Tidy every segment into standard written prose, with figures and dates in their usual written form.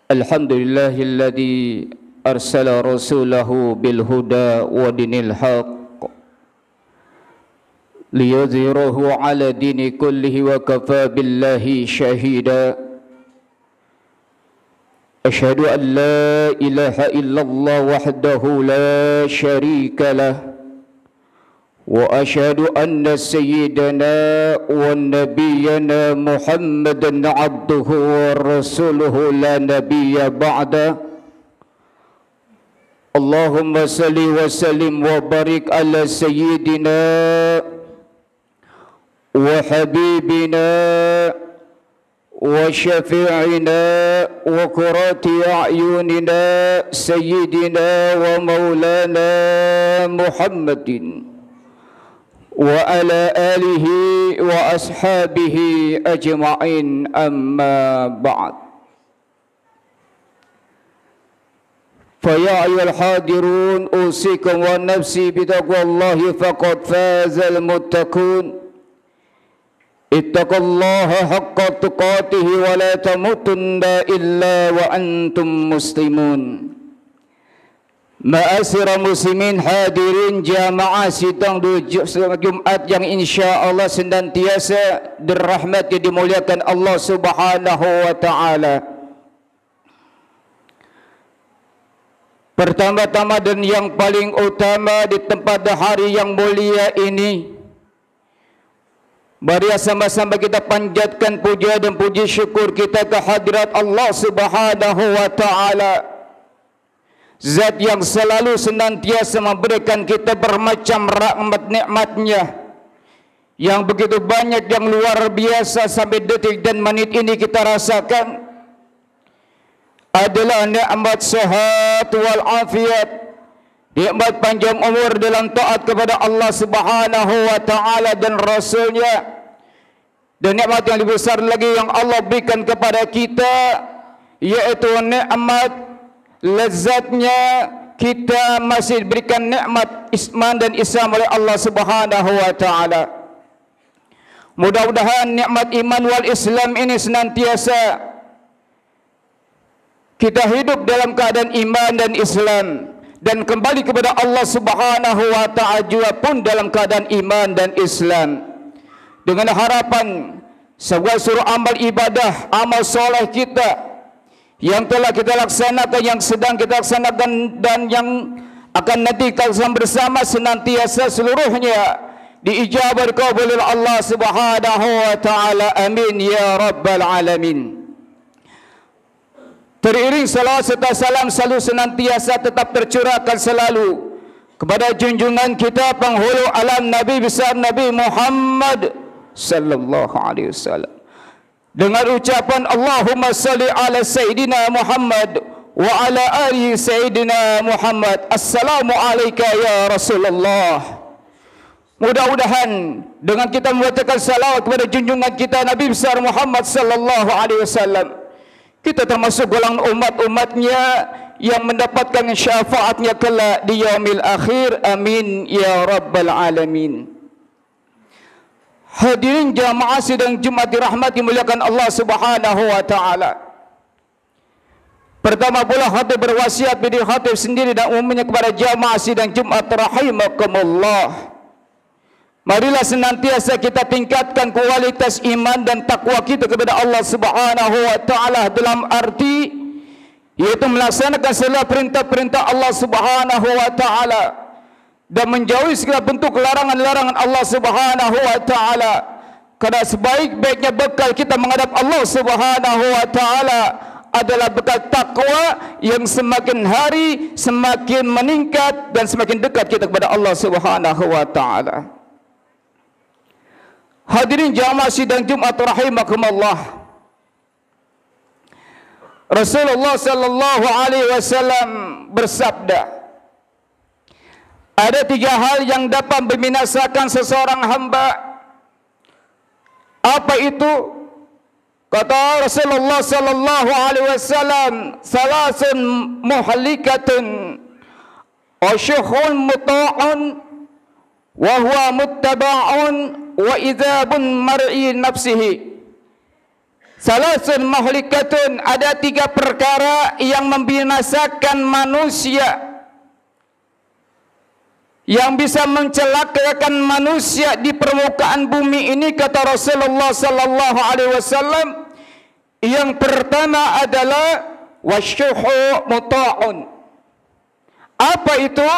Alhamdulillahilladzi arsala rasulahu bil huda wa dinil haqq liyudhhirahu ala dini kullihi wa kafa billahi shahida. Asyhadu an la ilaha illallah wahdahu la syarika lah wa asyhadu anna sayyidana wa nabiyyana Muhammadan abduhu wa rasuluhu la nabiyya ba'da. Allahumma salli wa sallim wa barik ala sayyidina wa habibina wa syafi'ina wa qurrati a'yunina sayyidina wa maulana Muhammadin wa ala alihi wa ashabihi ajma'in, amma ba'd. Fa ya ayyuhal hadirun usikum wa nafsi bitaqwallahi faqad fazal muttaqun. Ittaqullaha haqqa tuqatih wa la tamutunna illa wa antum muslimun. Ma'asyiral muslimin hadirin jamaah sidang Jumat yang insya-Allah senantiasa dirahmati dimuliakan Allah Subhanahu wa taala. Pertama-tama dan yang paling utama di tempat hari yang mulia ini, mari sama-sama kita panjatkan puja dan puji syukur kita ke hadirat Allah Subhanahu wa taala, Zat yang selalu senantiasa memberikan kita bermacam rahmat nikmatnya yang begitu banyak, yang luar biasa. Sampai detik dan menit ini kita rasakan adalah nikmat sehat wal afiat, nikmat panjang umur dalam taat kepada Allah Subhanahu wa taala dan Rasulnya, dan nikmat yang lebih besar lagi yang Allah berikan kepada kita, yaitu nikmat lezatnya kita masih diberikan nikmat iman dan Islam oleh Allah Subhanahu wa taala. Mudah-mudahan nikmat iman wal Islam ini senantiasa kita hidup dalam keadaan iman dan Islam, dan kembali kepada Allah Subhanahu wa taala juga pun dalam keadaan iman dan Islam, dengan harapan segala seluruh amal ibadah, amal soleh kita yang telah kita laksanakan, yang sedang kita laksanakan, dan yang akan nanti kita laksanakan bersama senantiasa seluruhnya diijabah dikabul oleh Allah Subhanahu wa taala. Amin ya rabbal alamin. Teriring salawat serta salam selalu senantiasa tetap tercurahkan selalu kepada junjungan kita penghulu alam, Nabi besar Nabi Muhammad sallallahu alaihi wasallam, dengan ucapan Allahumma salli ala Sayyidina Muhammad wa ala ali Sayyidina Muhammad. Assalamu alayka ya Rasulullah. Mudah-mudahan dengan kita membacakan salawat kepada junjungan kita Nabi besar Muhammad sallallahu alaihi wasallam, kita termasuk golongan umat-umatnya yang mendapatkan syafaatnya kelak di yaumil akhir. Amin ya rabbal alamin. Hadirin jamaah sidang Jumat dirahmati muliakan Allah Subhanahu wa taala. Pertama pula khatib berwasiat bidiri khatib sendiri dan umumnya kepada jamaah sidang Jumat rahimakumullah. Marilah senantiasa kita tingkatkan kualitas iman dan takwa kita kepada Allah Subhanahu wa taala, dalam arti yaitu melaksanakan segala perintah-perintah Allah Subhanahu wa taala dan menjauhi segala bentuk larangan-larangan Allah Subhanahu wa taala. Karena sebaik-baiknya bekal kita menghadap Allah Subhanahu wa taala adalah bekal takwa yang semakin hari semakin meningkat dan semakin dekat kita kepada Allah Subhanahu wa taala. Hadirin jamaah sidang Jumat rahimakumullah. Rasulullah sallallahu alaihi wasallam bersabda, ada 3 hal yang dapat membinasakan seseorang hamba. Apa itu? Kata Rasulullah sallallahu alaihi wasallam, salasun muhlikatun wa syukhun muta'un wa huwa muttaba'un wa idzabun mar'i nafsihi. Salasun muhlikatun, ada 3 perkara yang membinasakan manusia, yang bisa mencelakakan manusia di permukaan bumi ini, kata Rasulullah sallallahu alaihi wasallam. Yang pertama adalah wasyuhu muta'un. Apa itu?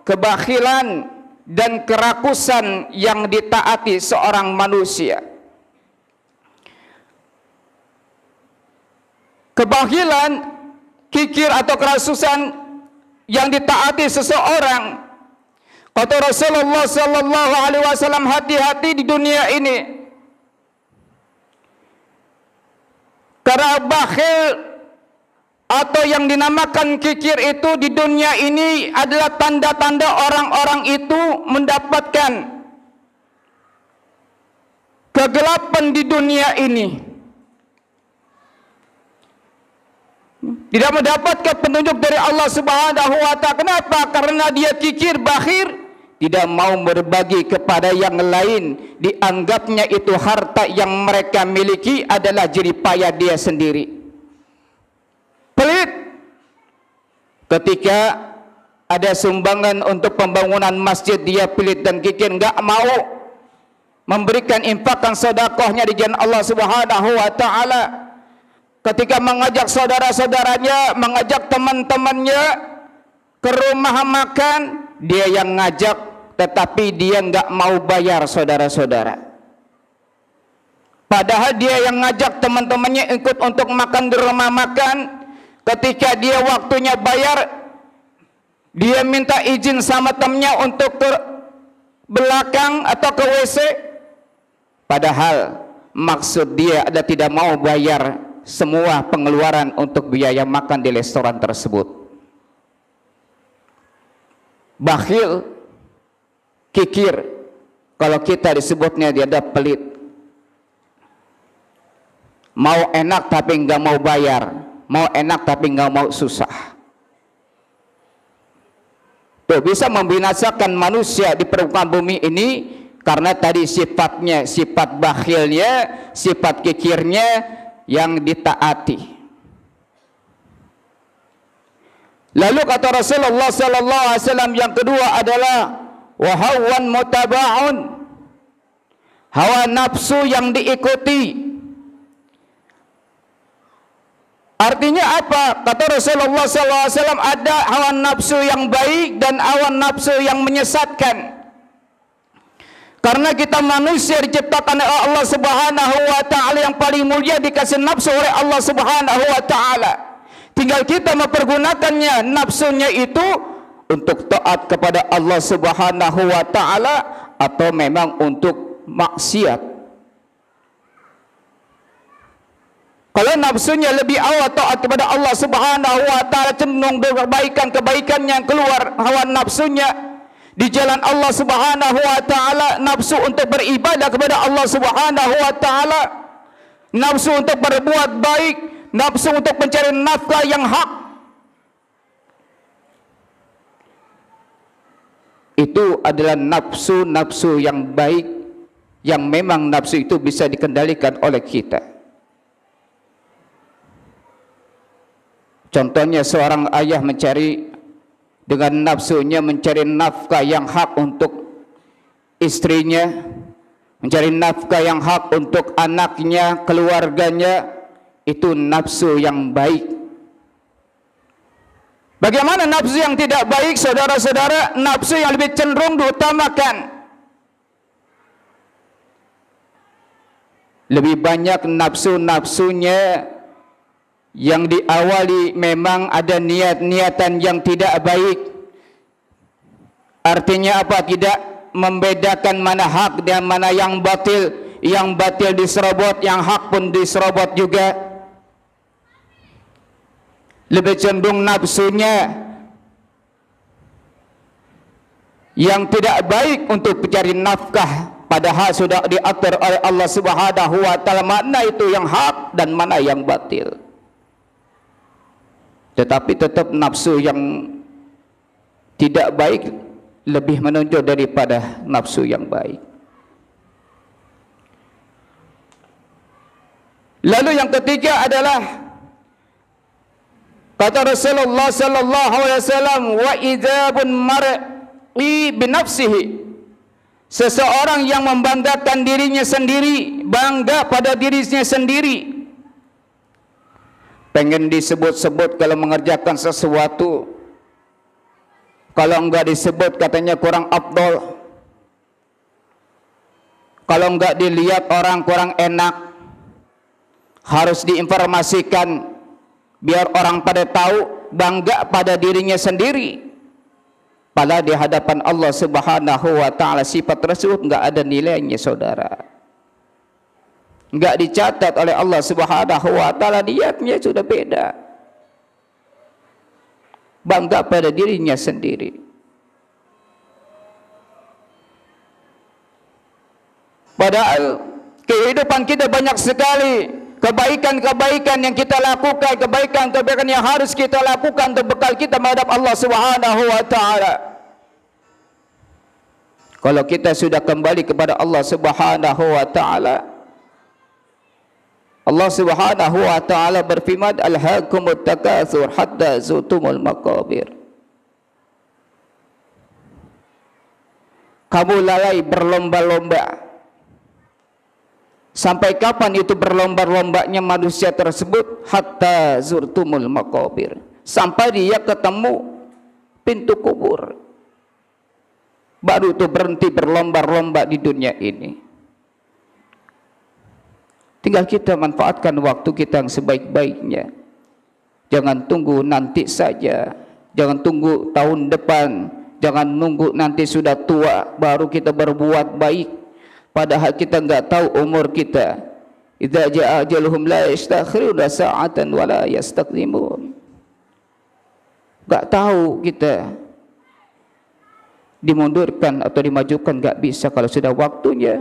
Kebakhilan dan kerakusan yang ditaati seorang manusia. Kebakhilan, kikir atau kerasusan yang ditaati seseorang, kata Rasulullah sallallahu alaihi wasallam, hati-hati di dunia ini. Karena bakhil atau yang dinamakan kikir itu di dunia ini adalah tanda-tanda orang-orang itu mendapatkan kegelapan di dunia ini. Tidak mendapatkan petunjuk dari Allah Subhanahu wa ta'ala. Kenapa? Karena dia kikir, bakhir, tidak mau berbagi kepada yang lain. Dianggapnya itu harta yang mereka miliki adalah jeripaya dia sendiri. Pelit. Ketika ada sumbangan untuk pembangunan masjid, dia pelit dan kikir, enggak mau memberikan infakan sedekahnya di jalan Allah Subhanahu wa ta'ala. Ketika mengajak saudara-saudaranya, mengajak teman-temannya ke rumah makan, dia yang ngajak, tetapi dia enggak mau bayar, saudara-saudara. Padahal dia yang ngajak teman-temannya ikut untuk makan di rumah makan. Ketika dia waktunya bayar, dia minta izin sama temannya untuk ke belakang atau ke WC. Padahal maksud dia adalah tidak mau bayar semua pengeluaran untuk biaya makan di restoran tersebut. Bakhil, kikir, kalau kita disebutnya dia ada pelit. Mau enak tapi enggak mau bayar, mau enak tapi enggak mau susah. Tuh, bisa membinasakan manusia di permukaan bumi ini karena tadi sifatnya, sifat bakhilnya, sifat kikirnya yang ditaati. Lalu kata Rasulullah sallallahu alaihi wasallam yang kedua adalah wahawan mutaba'un, hawa nafsu yang diikuti. Artinya apa? Kata Rasulullah sallallahu alaihi wasallam, ada hawa nafsu yang baik dan hawa nafsu yang menyesatkan. Karena kita manusia diciptakan oleh Allah Subhanahu wa ta'ala, yang paling mulia dikasih nafsu oleh Allah Subhanahu wa ta'ala. Tinggal kita mempergunakannya nafsunya itu untuk taat kepada Allah Subhanahu wa ta'ala atau memang untuk maksiat. Kalau nafsunya lebih awal taat kepada Allah Subhanahu wa ta'ala, cenderung kebaikan-kebaikan yang keluar hawa nafsunya di jalan Allah Subhanahu wa ta'ala, nafsu untuk beribadah kepada Allah Subhanahu wa ta'ala, nafsu untuk berbuat baik, nafsu untuk mencari nafkah yang hak. Itu adalah nafsu-nafsu yang baik, yang memang nafsu itu bisa dikendalikan oleh kita. Contohnya seorang ayah mencari dengan nafsunya, mencari nafkah yang hak untuk istrinya, mencari nafkah yang hak untuk anaknya, keluarganya, itu nafsu yang baik. Bagaimana nafsu yang tidak baik, saudara-saudara? Nafsu yang lebih cenderung diutamakan. Lebih banyak nafsu-nafsunya yang diawali memang ada niat-niatan yang tidak baik. Artinya apa? Tidak membedakan mana hak dan mana yang batil. Yang batil diserobot, yang hak pun diserobot juga. Lebih cenderung nafsunya yang tidak baik untuk mencari nafkah, padahal sudah diatur oleh Allah Subhanahu wa ta'ala mana itu yang hak dan mana yang batil. Tetapi tetap nafsu yang tidak baik lebih menonjol daripada nafsu yang baik. Lalu yang ketiga adalah kata Rasulullah sallallahu alaihi wasallam, wa idzabun mar'i bi nafsihi. Seseorang yang membanggakan dirinya sendiri, bangga pada dirinya sendiri. Pengen disebut-sebut kalau mengerjakan sesuatu. Kalau enggak disebut katanya kurang afdol. Kalau enggak dilihat orang kurang enak. Harus diinformasikan biar orang pada tahu, bangga pada dirinya sendiri. Padahal di hadapan Allah Subhanahu wa taala sifat tersebut enggak ada nilainya, saudara. Enggak dicatat oleh Allah Subhanahu wa taala, niatnya sudah beda. Bangga pada dirinya sendiri. Padahal kehidupan kita banyak sekali kebaikan-kebaikan yang kita lakukan, kebaikan-kebaikan yang harus kita lakukan untuk bekal kita menghadap Allah Subhanahu wa taala. Kalau kita sudah kembali kepada Allah Subhanahu wa taala, Allah Subhanahu wa taala berfirman, alhaakumut takatsur hatta zurtumul maqabir. Kamu lalai berlomba-lomba. Sampai kapan itu berlomba-lombanya manusia tersebut? Hatta zurtumul maqabir. Sampai dia ketemu pintu kubur. Baru itu berhenti berlomba-lomba di dunia ini. Tinggal kita manfaatkan waktu kita yang sebaik-baiknya. Jangan tunggu nanti saja. Jangan tunggu tahun depan. Jangan nunggu nanti sudah tua baru kita berbuat baik. Padahal kita enggak tahu umur kita. Idza jaa ajaluhum la yastakhiruna sa'atan wa la yastaqdimun. Enggak tahu kita dimundurkan atau dimajukan, enggak bisa kalau sudah waktunya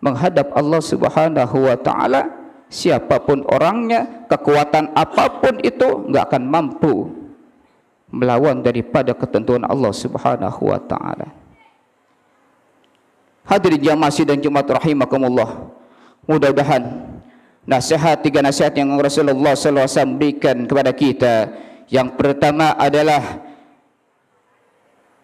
menghadap Allah Subhanahu wa taala. Siapapun orangnya, kekuatan apapun itu enggak akan mampu melawan daripada ketentuan Allah Subhanahu wa taala. Hadirin jamaah sidang Jumat rahimakumullah. Mudah-mudahan tiga nasihat yang Rasulullah sallallahu alaihi wasallam berikan kepada kita. Yang pertama adalah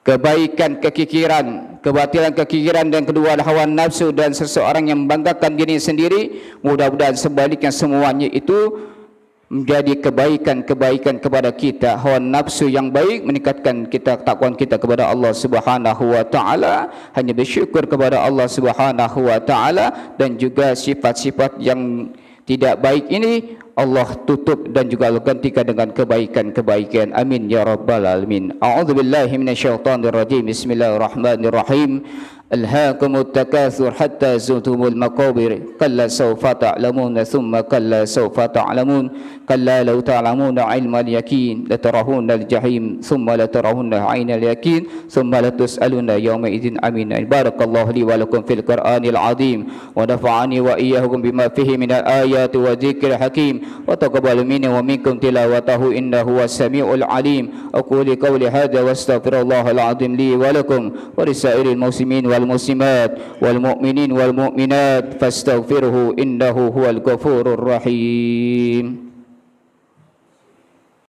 kebaikan kekikiran, kebatilan kekikiran, dan kedua adalah hawa nafsu dan seseorang yang membanggakan diri sendiri. Mudah-mudahan sebaliknya semuanya itu menjadi kebaikan-kebaikan kepada kita. Hawa nafsu yang baik meningkatkan kita, ketakwaan kita kepada Allah Subhanahu wa taala, hanya bersyukur kepada Allah Subhanahu wa taala, dan juga sifat-sifat yang tidak baik ini Allah tutup dan juga Allah gantikan dengan kebaikan-kebaikan. Amin ya rabbal alamin. A'udzubillahi minasyaitonir rajim. Bismillahirrahmanirrahim. Alhaakumut takatsur hatta zurtumul maqabir. Kalla sawfa ta'lamun thumma kalla sawfa ta'lamun. Kalla law ta'lamuna 'ilmal yaqin latarahunal jahim thumma latarahunna 'ainal yaqin thumma latus'aluna yawma idzin amin. Barakallahu li wa lakum fil Qur'anil 'azim wa nafa'ani wa iyyakum bima fihi minal ayati wa dzikril hakim wa taqabbal minni wa minkum tilawatahu innahu was-sami'ul 'alim. Aqulu qawli hadza wa astaghfirullahal 'azim li wa lakum wa lisairil muslimin wal muslimat wal mu'minin wal mu'minat fastaghfiruhu innahu huwal ghafurur rahim.